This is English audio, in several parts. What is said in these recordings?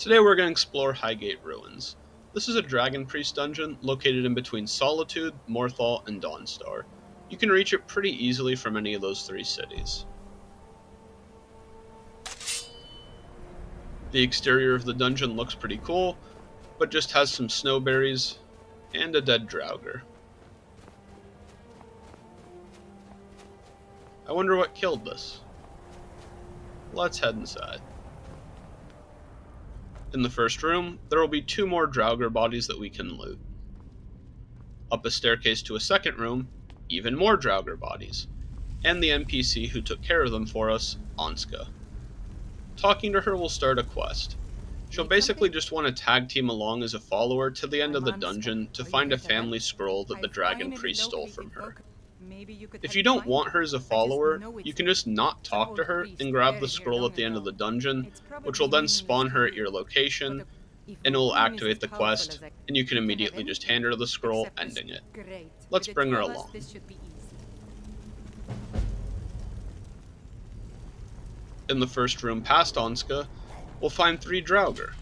Today we're going to explore Highgate Ruins. This is a Dragon Priest dungeon located in between Solitude, Morthal, and Dawnstar. You can reach it pretty easily from any of those three cities. The exterior of the dungeon looks pretty cool, but just has some snowberries and a dead Draugr. I wonder what killed this. Let's head inside. In the first room, there will be two more Draugr bodies that we can loot. Up a staircase to a second room, even more Draugr bodies, and the NPC who took care of them for us, Anska. Talking to her will start a quest. She'll basically just want to tag team along as a follower to the end of the dungeon to find a family scroll that the Dragon Priest stole from her. If you don't want her as a follower, you can just not talk to her and grab the scroll at the end of the dungeon, which will then spawn her at your location, and it will activate the quest, and you can immediately just hand her the scroll, ending it. Let's bring her along. In the first room past Anska, we'll find three Draugr.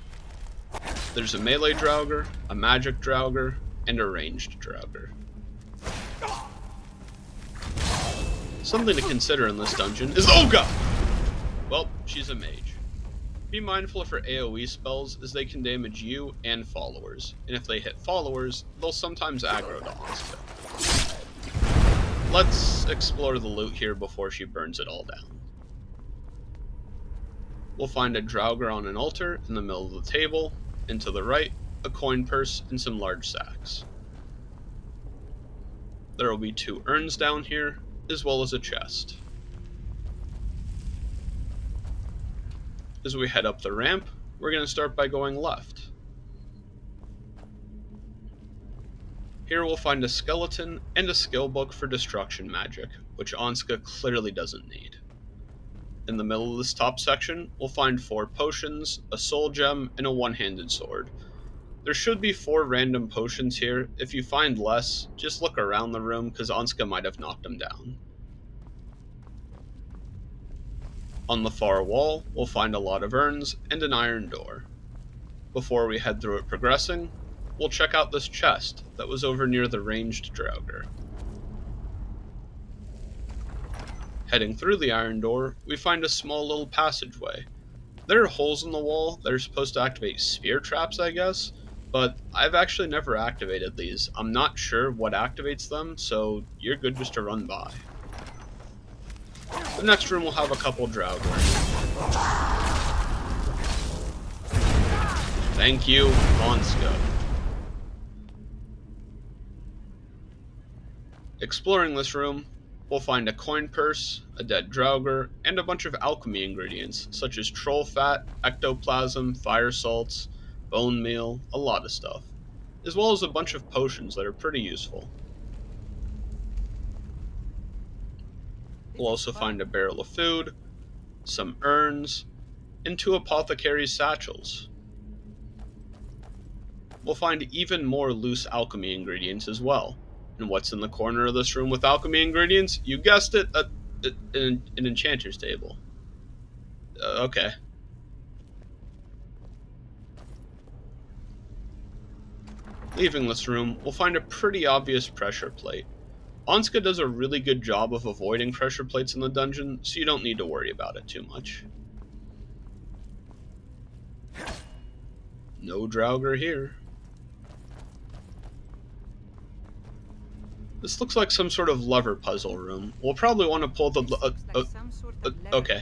There's a melee Draugr, a magic Draugr, and a ranged Draugr. Something to consider in this dungeon is Olga! Well, she's a mage. Be mindful of her AoE spells, as they can damage you and followers, and if they hit followers, they'll sometimes aggro to Anska. Let's explore the loot here before she burns it all down. We'll find a Draugr on an altar in the middle of the table, and to the right, a coin purse and some large sacks. There will be two urns down here, as well as a chest. As we head up the ramp, we're going to start by going left. Here we'll find a skeleton and a skill book for destruction magic, which Anska clearly doesn't need. In the middle of this top section, we'll find 4 potions, a soul gem, and a one-handed sword. There should be 4 random potions here. If you find less, just look around the room, because Anska might have knocked them down. On the far wall, we'll find a lot of urns and an iron door. Before we head through it progressing, we'll check out this chest that was over near the ranged Draugr. Heading through the iron door, we find a small little passageway. There are holes in the wall that are supposed to activate spear traps, I guess, but I've actually never activated these. I'm not sure what activates them, so you're good just to run by. The next room will have a couple Draugr. Thank you, Anska. Exploring this room, we'll find a coin purse, a dead Draugr, and a bunch of alchemy ingredients, such as troll fat, ectoplasm, fire salts, bone meal, a lot of stuff, as well as a bunch of potions that are pretty useful. We'll also find a barrel of food, some urns, and 2 apothecary's satchels. We'll find even more loose alchemy ingredients as well. And what's in the corner of this room with alchemy ingredients? You guessed it, an enchanter's table. Okay. Leaving this room, we'll find a pretty obvious pressure plate. Anska does a really good job of avoiding pressure plates in the dungeon, so you don't need to worry about it too much. No Draugr here. This looks like some sort of lever puzzle room. We'll probably want to pull the... okay.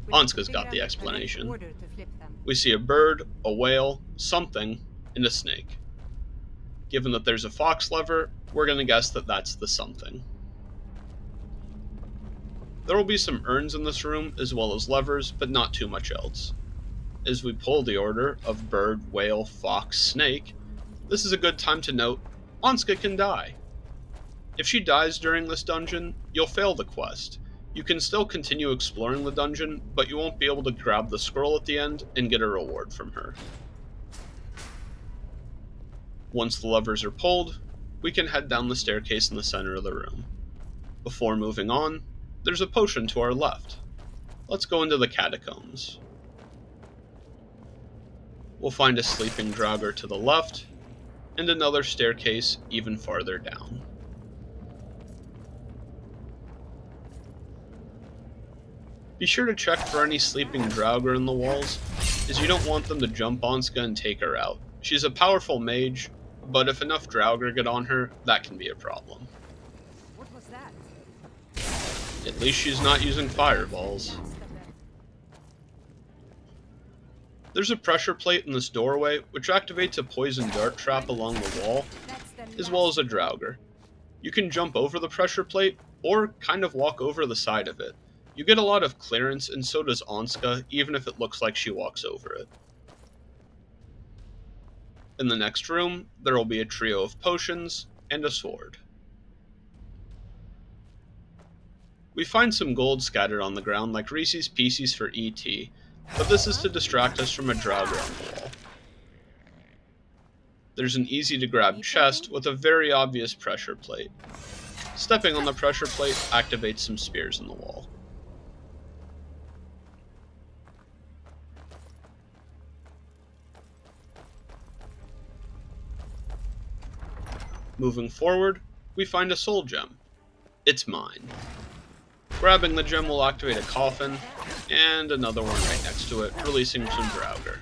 Anska's got the explanation. We see a bird, a whale, something, and a snake. Given that there's a fox lever, we're going to guess that that's the something. There will be some urns in this room, as well as levers, but not too much else. As we pull the order of bird, whale, fox, snake, this is a good time to note, Anska can die. If she dies during this dungeon, you'll fail the quest. You can still continue exploring the dungeon, but you won't be able to grab the scroll at the end and get a reward from her. Once the levers are pulled, we can head down the staircase in the center of the room. Before moving on, there's a potion to our left. Let's go into the Catacombs. we'll find a sleeping draugr to the left, and another staircase even farther down. Be sure to check for any sleeping draugr in the walls, as you don't want them to jump Anska and take her out. She's a powerful mage, but if enough draugr get on her, that can be a problem. What was that? At least she's not using fireballs. There's a pressure plate in this doorway, which activates a poison dart trap along the wall, as well as a draugr. You can jump over the pressure plate, or kind of walk over the side of it. You get a lot of clearance, and so does Anska, even if it looks like she walks over it. In the next room, there will be a trio of potions and a sword. We find some gold scattered on the ground like Reese's Pieces for ET, but this is to distract us from a draugr on the wall. There's an easy to grab chest with a very obvious pressure plate. Stepping on the pressure plate activates some spears in the wall. Moving forward, we find a soul gem. It's mine. Grabbing the gem will activate a coffin, and another one right next to it, releasing some draugr.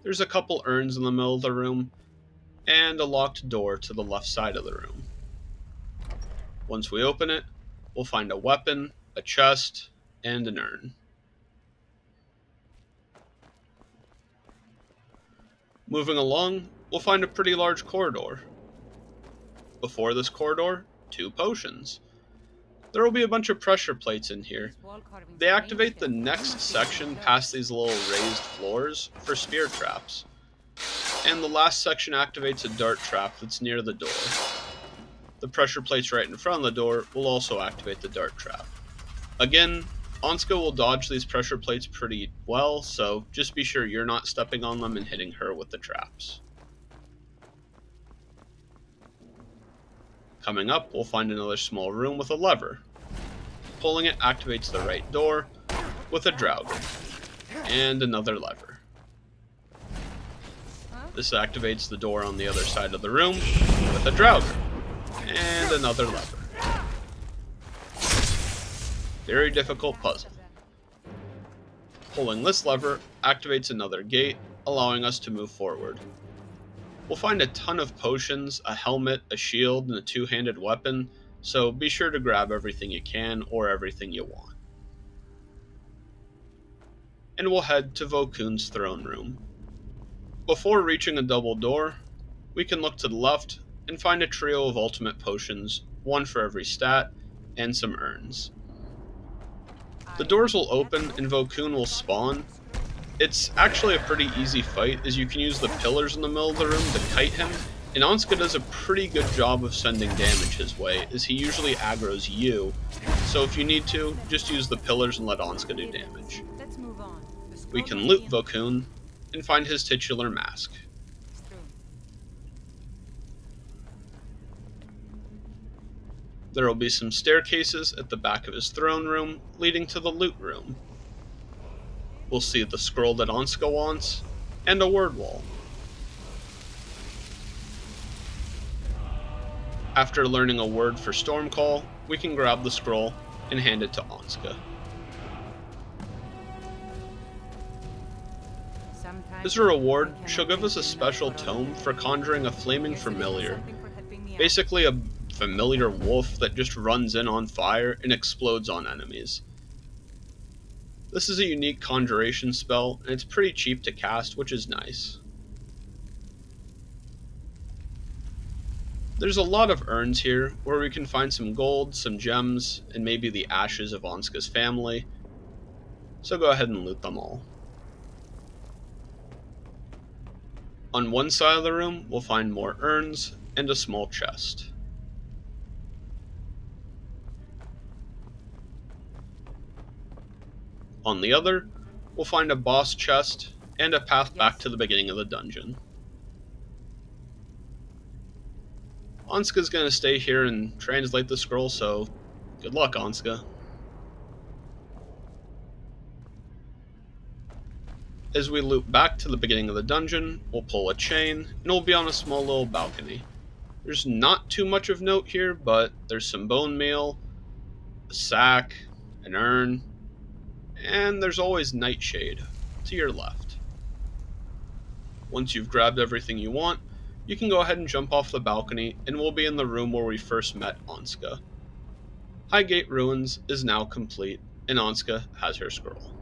There's a couple urns in the middle of the room, and a locked door to the left side of the room. Once we open it, we'll find a weapon, a chest, and an urn. Moving along, we'll find a pretty large corridor. Before this corridor, 2 potions. There will be a bunch of pressure plates in here. They activate the next section past these little raised floors for spear traps. And the last section activates a dart trap that's near the door. The pressure plates right in front of the door will also activate the dart trap. Again, Anska will dodge these pressure plates pretty well, so just be sure you're not stepping on them and hitting her with the traps. Coming up, we'll find another small room with a lever. Pulling it activates the right door with a draugr, and another lever. This activates the door on the other side of the room with a draugr, and another lever. Very difficult puzzle. Pulling this lever activates another gate, allowing us to move forward. We'll find a ton of potions, a helmet, a shield, and a 2-handed weapon, so be sure to grab everything you can or everything you want. And we'll head to Vokun's throne room. Before reaching a double door, we can look to the left and find a trio of ultimate potions, one for every stat, and some urns. The doors will open and Vokun will spawn. It's actually a pretty easy fight, as you can use the pillars in the middle of the room to kite him, and Anska does a pretty good job of sending damage his way, as he usually aggroes you, so if you need to, just use the pillars and let Anska do damage. We can loot Vokun and find his titular mask. There will be some staircases at the back of his throne room leading to the loot room. We'll see the scroll that Anska wants, and a word wall. After learning a word for Stormcall, we can grab the scroll and hand it to Anska. As a reward, she'll give us a special tome for conjuring a flaming familiar, basically a familiar wolf that just runs in on fire and explodes on enemies. This is a unique conjuration spell, and it's pretty cheap to cast, which is nice. There's a lot of urns here, where we can find some gold, some gems, and maybe the ashes of Anska's family, so go ahead and loot them all. On one side of the room, we'll find more urns and a small chest. On the other, we'll find a boss chest and a path back to the beginning of the dungeon. Anska's gonna stay here and translate the scroll, so good luck, Anska. As we loop back to the beginning of the dungeon, we'll pull a chain, and we'll be on a small little balcony. There's not too much of note here, but there's some bone meal, a sack, an urn, and there's always Nightshade to your left. Once you've grabbed everything you want, you can go ahead and jump off the balcony, and we'll be in the room where we first met Anska. Highgate Ruins is now complete, and Anska has her scroll.